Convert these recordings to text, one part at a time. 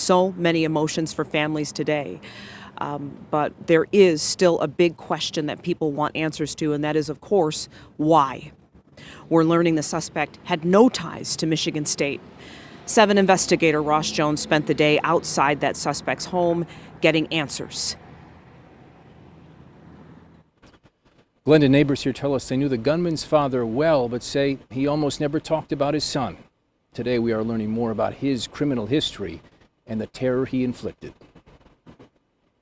so many emotions for families today. But there is still a big question that people want answers to, and that is, of course, why? We're learning the suspect had no ties to Michigan State. 7 investigator Ross Jones spent the day outside that suspect's home getting answers. Glendon neighbors here tell us they knew the gunman's father well, but say he almost never talked about his son. Today we are learning more about his criminal history and the terror he inflicted.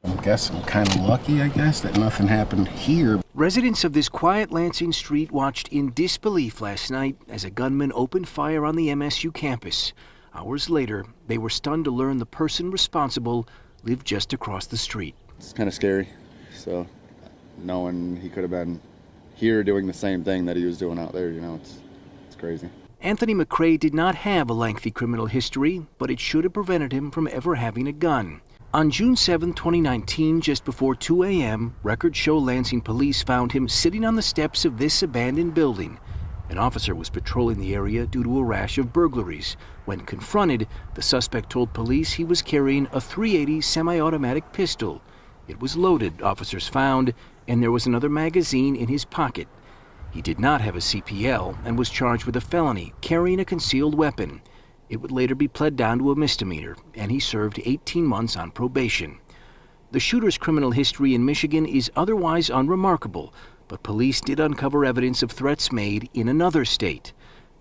I guess I'm kind of lucky, that nothing happened here. Residents of this quiet Lansing street watched in disbelief last night as a gunman opened fire on the MSU campus. Hours later, they were stunned to learn the person responsible lived just across the street. It's kind of scary, so knowing he could have been here doing the same thing that he was doing out there, it's crazy. Anthony McCrae did not have a lengthy criminal history, but it should have prevented him from ever having a gun. On June 7, 2019, just before 2 a.m., records show Lansing police found him sitting on the steps of this abandoned building. An officer was patrolling the area due to a rash of burglaries. When confronted, the suspect told police he was carrying a .380 semi-automatic pistol. It was loaded, officers found, and there was another magazine in his pocket. He did not have a CPL and was charged with a felony, carrying a concealed weapon. It would later be pled down to a misdemeanor, and he served 18 months on probation. The shooter's criminal history in Michigan is otherwise unremarkable, but police did uncover evidence of threats made in another state.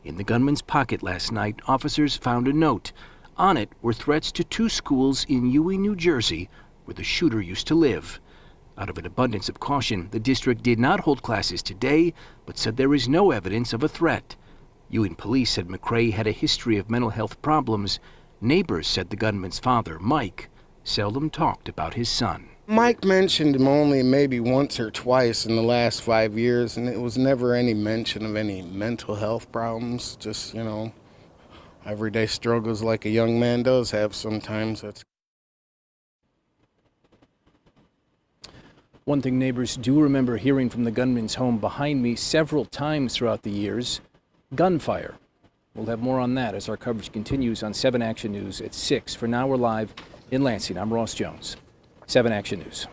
In the gunman's pocket last night, officers found a note. On it were threats to 2 schools in Ewing, New Jersey, where the shooter used to live. Out of an abundance of caution, the district did not hold classes today, but said there is no evidence of a threat. Ewing police said McCrae had a history of mental health problems. Neighbors said the gunman's father, Mike, seldom talked about his son. Mike mentioned him only maybe once or twice in the last 5 years, and it was never any mention of any mental health problems. Just, everyday struggles like a young man does have sometimes. One thing neighbors do remember hearing from the gunman's home behind me several times throughout the years: gunfire. We'll have more on that as our coverage continues on 7 Action News at 6. For now, we're live in Lansing. I'm Ross Jones. 7 Action News.